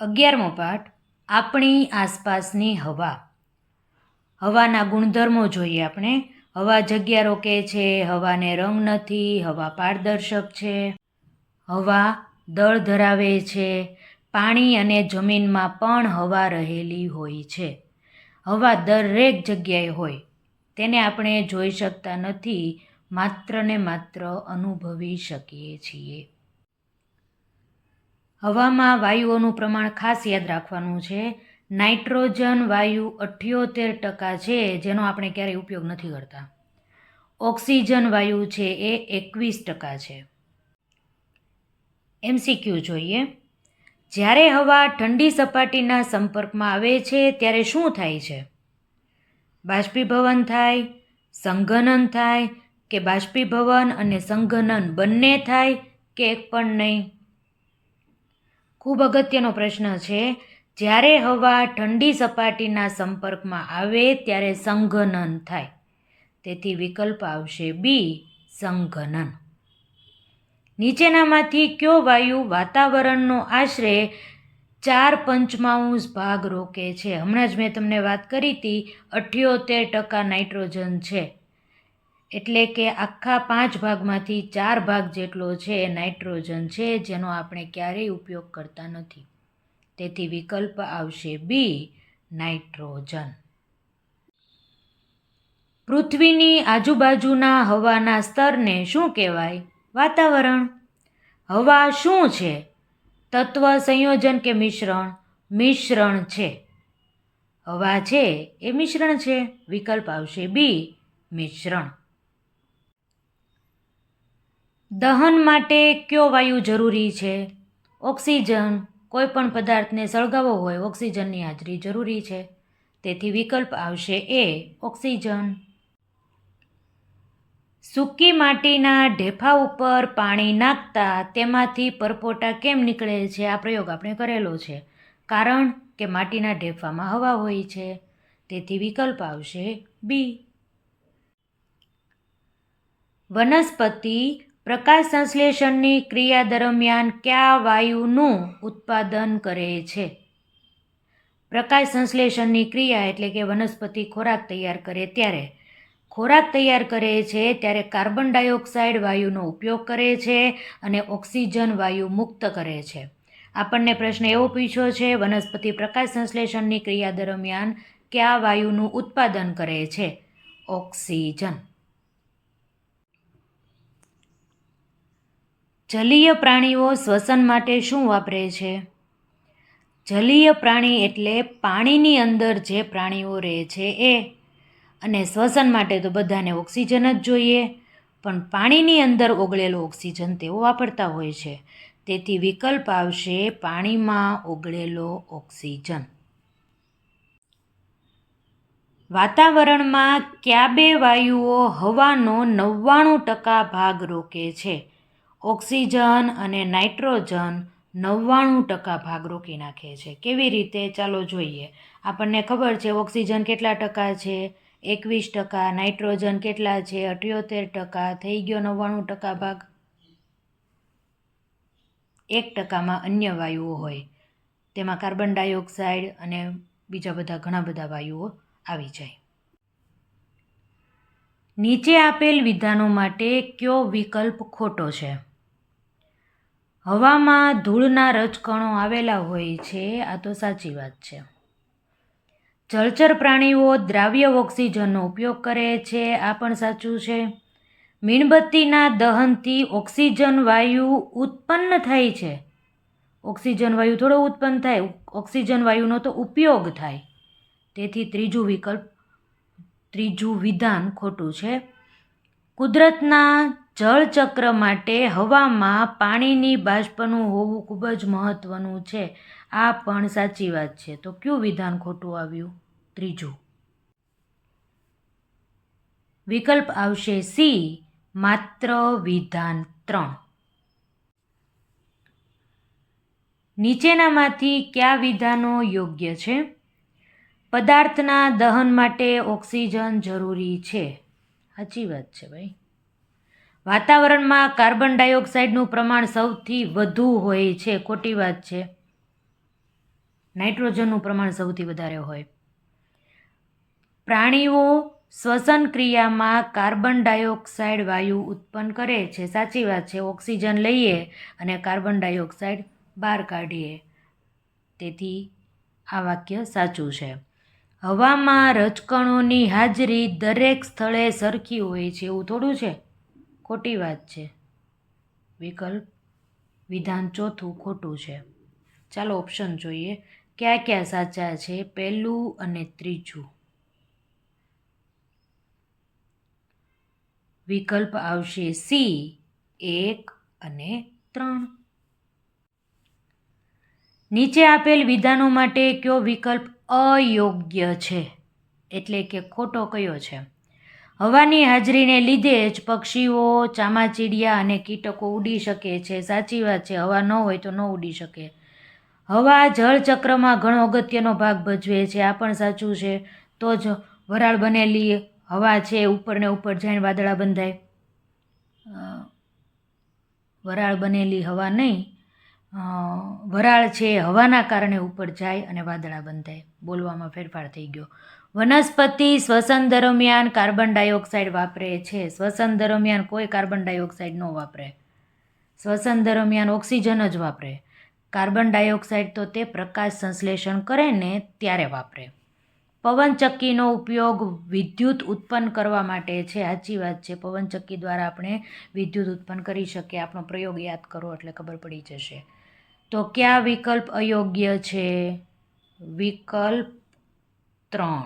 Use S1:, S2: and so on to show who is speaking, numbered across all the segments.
S1: 11મો પાઠ આપણી આસપાસની હવા. હવાના ગુણધર્મો જોઈએ આપણે. હવા જગ્યા રોકે છે, હવાને રંગ નથી, હવા પારદર્શક છે, હવા દળ ધરાવે છે, પાણી અને જમીનમાં પણ હવા રહેલી હોય છે. હવા દરેક જગ્યાએ હોય, તેને આપણે જોઈ શકતા નથી, માત્ર ને માત્ર અનુભવી શકીએ છીએ. હવામાં વાયુઓનું પ્રમાણ ખાસ યાદ રાખવાનું છે. નાઇટ્રોજન વાયુ 78% છે, જેનો આપણે ક્યારેય ઉપયોગ નથી કરતા. ઓક્સિજન વાયુ છે એ 21% છે. MCQ જોઈએ. જ્યારે હવા ઠંડી સપાટીના સંપર્કમાં આવે છે ત્યારે શું થાય છે? બાષ્પીભવન થાય, સંઘનન થાય, કે બાષ્પીભવન અને સંઘનન બંને થાય, કે એક પણ નહીં? ખૂબ અગત્યનો પ્રશ્ન છે. જ્યારે હવા ઠંડી સપાટીના સંપર્કમાં આવે ત્યારે સંઘનન થાય. તેથી વિકલ્પ આવશે બી, સંઘનન. નીચેનામાંથી કયો વાયુ વાતાવરણનો આશરે 4/5 ભાગ રોકે છે? હમણાં જ મેં તમને વાત કરી હતી, 78% નાઇટ્રોજન છે. એટલે કે આખા 5 ભાગમાંથી 4 ભાગ જેટલો છે એ નાઇટ્રોજન છે, જેનો આપણે ક્યારેય ઉપયોગ કરતા નથી. તેથી વિકલ્પ આવશે બી, નાઇટ્રોજન. પૃથ્વીની આજુબાજુના હવાના સ્તરને શું કહેવાય? વાતાવરણ. હવા શું છે? તત્વ, સંયોજન કે મિશ્રણ? મિશ્રણ છે. હવા છે એ મિશ્રણ છે. વિકલ્પ આવશે બી, મિશ્રણ. દહન માટે કયો વાયુ જરૂરી છે? ઓક્સિજન. કોઈ પણ પદાર્થને સળગાવવો હોય, ઓક્સિજનની હાજરી જરૂરી છે. તેથી વિકલ્પ આવશે એ, ઓક્સિજન. સૂકી માટીના ઢેફા ઉપર પાણી નાખતા તેમાંથી પરપોટા કેમ નીકળે છે? આ પ્રયોગ આપણે કરેલો છે. કારણ કે માટીના ઢેફામાં હવા હોય છે. તેથી વિકલ્પ આવશે બી. વનસ્પતિ પ્રકાશ સંશ્લેષણની ક્રિયા દરમિયાન કયા વાયુનું ઉત્પાદન કરે છે? પ્રકાશ સંશ્લેષણની ક્રિયા એટલે કે વનસ્પતિ ખોરાક તૈયાર કરે ત્યારે. ખોરાક તૈયાર કરે છે ત્યારે કાર્બન ડાયોક્સાઇડ વાયુનો ઉપયોગ કરે છે અને ઓક્સિજન વાયુ મુક્ત કરે છે. આપણને પ્રશ્ન એવો પૂછ્યો છે, વનસ્પતિ પ્રકાશ સંશ્લેષણની ક્રિયા દરમિયાન કયા વાયુનું ઉત્પાદન કરે છે? ઓક્સિજન. જલીય પ્રાણીઓ શ્વસન માટે શું વાપરે છે? જલીય પ્રાણી એટલે પાણીની અંદર જે પ્રાણીઓ રહે છે એ. અને શ્વસન માટે તો બધાને ઓક્સિજન જ જોઈએ, પણ પાણીની અંદર ઓગળેલો ઓક્સિજન તેઓ વાપરતા હોય છે. તેથી વિકલ્પ આવશે પાણીમાં ઓગળેલો ઓક્સિજન. વાતાવરણમાં કયા બે વાયુઓ હવાનો 99% ભાગ રોકે છે? ઓક્સિજન અને નાઇટ્રોજન 99% ભાગ રોકી નાખે છે. કેવી રીતે? ચાલો જોઈએ. આપણને ખબર છે ઓક્સિજન કેટલા ટકા છે? 21%. નાઇટ્રોજન કેટલા છે? 78%. થઈ ગયો 99% ભાગ. 1%માં અન્ય વાયુઓ હોય, તેમાં કાર્બન ડાયોક્સાઇડ અને બીજા બધા ઘણા બધા વાયુઓ આવી જાય. નીચે આપેલ વિધાનો માટે કયો વિકલ્પ ખોટો છે? હવામાં ધૂળના રજકણો આવેલા હોય છે. આ તો સાચી વાત છે. જળચર પ્રાણીઓ દ્રાવ્ય ઓક્સિજનનો ઉપયોગ કરે છે. આ પણ સાચું છે. મીણબત્તીના દહનથી ઓક્સિજન વાયુ ઉત્પન્ન થાય છે. ઓક્સિજન વાયુ થોડો ઉત્પન્ન થાય, ઓક્સિજન વાયુનો તો ઉપયોગ થાય. તેથી ત્રીજું વિધાન ખોટું છે. કુદરતના જળચક્ર માટે હવામાં પાણીની બાષ્પનું હોવું ખૂબ જ મહત્વનું છે. આ પણ સાચી વાત છે. તો કયું વિધાન ખોટું આવ્યું? ત્રીજું. વિકલ્પ આવશે સી, માત્ર વિધાન 3. નીચેનામાંથી કયા વિધાનો યોગ્ય છે? પદાર્થના દહન માટે ઓક્સિજન જરૂરી છે. સાચી વાત છે ભાઈ. વાતાવરણમાં કાર્બન ડાયોક્સાઇડનું પ્રમાણ સૌથી વધુ હોય છે. ખોટી વાત છે. નાઇટ્રોજનનું પ્રમાણ સૌથી વધારે હોય. પ્રાણીઓ શ્વસન ક્રિયામાં કાર્બન ડાયોક્સાઇડ વાયુ ઉત્પન્ન કરે છે. સાચી વાત છે. ઓક્સિજન લઈએ અને કાર્બન ડાયોક્સાઇડ બહાર કાઢીએ. તેથી આ વાક્ય સાચું છે. હવામાં રજકણોની હાજરી દરેક સ્થળે સરખી હોય છે એવું થોડું છે? ખોટી વાત છે. વિકલ્પ વિધાન ચોથું ખોટું છે. ચાલો ઓપ્શન જોઈએ. ક્યાં ક્યાં સાચા છે? પહેલું અને ત્રીજું. વિકલ્પ આવશે સી 1 અને 3. નીચે આપેલ વિધાનો માટે કયો વિકલ્પ અયોગ્ય છે? એટલે કે ખોટો કયો છે? હવાની હાજરીને લીધે જ પક્ષીઓ, ચામાચીડિયા અને કીટકો ઉડી શકે છે. સાચી વાત છે. હવા ન હોય તો ન ઉડી શકે. હવા જળચક્રમાં ઘણો અગત્યનો ભાગ ભજવે છે. આ પણ સાચું છે. તો જ વરાળ બનેલી હવા છે ઉપર ને ઉપર જઈને વાદળા બંધાય. વરાળ બનેલી હવા નહીં, વરાળ છે હવાના કારણે ઉપર જાય અને વાદળા બંધાય. બોલવામાં ફેરફાર થઈ ગયો. વનસ્પતિ શ્વસન દરમિયાન કાર્બન ડાયોક્સાઇડ વાપરે છે. શ્વસન દરમિયાન કોઈ કાર્બન ડાયોક્સાઇડ ન વાપરે. શ્વસન દરમિયાન ઓક્સિજન જ વાપરે. કાર્બન ડાયોક્સાઇડ તો તે પ્રકાશ સંશ્લેષણ કરે ને ત્યારે વાપરે. પવનચક્કીનો ઉપયોગ વિદ્યુત ઉત્પન્ન કરવા માટે છે. સાચી વાત છે. પવનચક્કી દ્વારા આપણે વિદ્યુત ઉત્પન્ન કરી શકીએ. આપણો પ્રયોગ યાદ કરો એટલે ખબર પડી જશે. તો કયા વિકલ્પ અયોગ્ય છે? વિકલ્પ 3.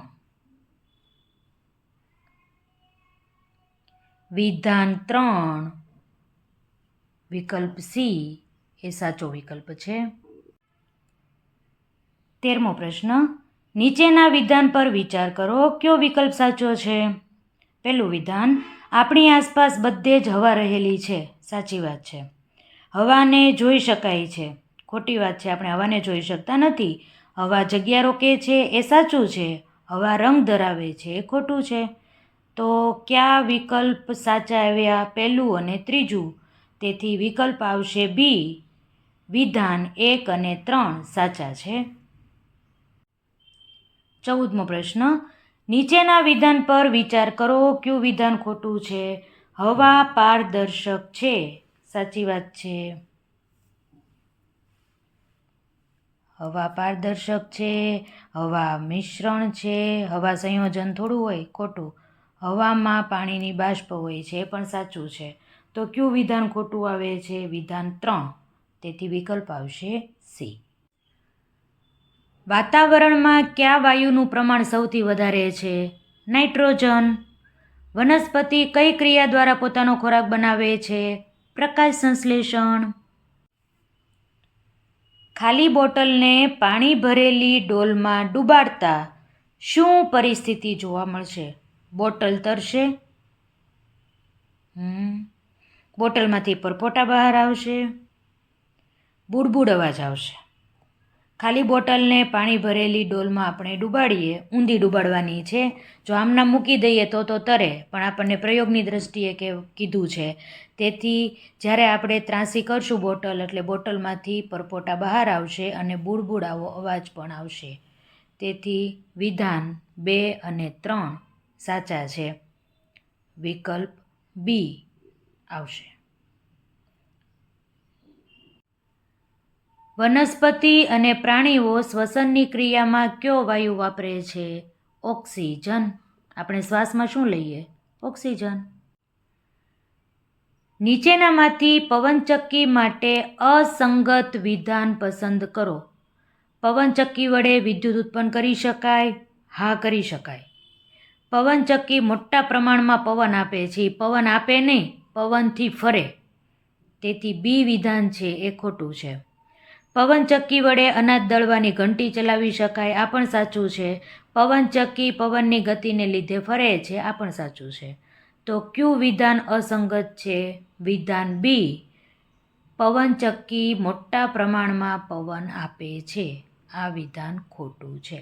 S1: વિધાન 3 વિકલ્પ સી એ સાચો વિકલ્પ છે. 13મો પ્રશ્ન. નીચેના વિધાન પર વિચાર કરો. કયો વિકલ્પ સાચો છે? પહેલું વિધાન, આપણી આસપાસ બધે જ હવા રહેલી છે. સાચી વાત છે. હવાને જોઈ શકાય છે. ખોટી વાત છે. આપણે હવાને જોઈ શકતા નથી. હવા જગ્યા રોકે છે એ સાચું છે. હવા રંગ ધરાવે છે એ ખોટું છે. તો કયા વિકલ્પ સાચા આવ્યા? પહેલું અને ત્રીજું. તેથી વિકલ્પ આવશે બી. વિધાન 1 અને 3 સાચા છે. 14મો પ્રશ્ન. નીચેના વિધાન પર વિચાર કરો. કયું વિધાન ખોટું છે? હવા પારદર્શક છે. સાચી વાત છે. હવા પારદર્શક છે. હવા મિશ્રણ છે. હવા સંયોજન થોડું હોય. ખોટું. હવામાં પાણીની બાષ્પ હોય છે એ પણ સાચું છે. તો કયું વિધાન ખોટું આવે છે? વિધાન 3. તેથી વિકલ્પ આવશે સી. વાતાવરણમાં કયા વાયુનું પ્રમાણ સૌથી વધારે છે? નાઇટ્રોજન. વનસ્પતિ કઈ ક્રિયા દ્વારા પોતાનો ખોરાક બનાવે છે? પ્રકાશ સંશ્લેષણ. ખાલી બોટલને પાણી ભરેલી ડોલમાં ડૂબાડતા શું પરિસ્થિતિ જોવા મળશે? બોટલ તરશે. બોટલમાંથી પરપોટા બહાર આવશે. બુડબુડ અવાજ આવશે. ખાલી બોટલને પાણી ભરેલી ડોલમાં આપણે ડૂબાડીએ, ઊંધી ડૂબાડવાની છે. જો આમના મૂકી દઈએ તો તરે, પણ આપણને પ્રયોગની દ્રષ્ટિએ કીધું છે. તેથી જ્યારે આપણે ત્રાંસી કરશું બોટલ એટલે બોટલમાંથી પરપોટા બહાર આવશે અને બુડબુડ આવો અવાજ પણ આવશે. તેથી વિધાન 2 અને 3 સાચા છે. વિકલ્પ બી આવશે. વનસ્પતિ અને પ્રાણીઓ શ્વસનની ક્રિયામાં કયો વાયુ વાપરે છે? ઓક્સિજન. આપણે શ્વાસમાં શું લઈએ? ઓક્સિજન. નીચેનામાંથી પવનચક્કી માટે અસંગત વિધાન પસંદ કરો. પવનચક્કી વડે વિદ્યુત ઉત્પન્ન કરી શકાય? હા, કરી શકાય. પવનચક્કી મોટા પ્રમાણમાં પવન આપે છે. પવન આપે નહીં, પવનથી ફરે. તેથી બી વિધાન છે એ ખોટું છે. પવનચક્કી વડે અનાજ દળવાની ઘંટી ચલાવી શકાય. આ પણ સાચું છે. પવનચક્કી પવનની ગતિને લીધે ફરે છે. આ પણ સાચું છે. તો કયું વિધાન અસંગત છે? વિધાન બી. પવનચક્કી મોટા પ્રમાણમાં પવન આપે છે. આ વિધાન ખોટું છે.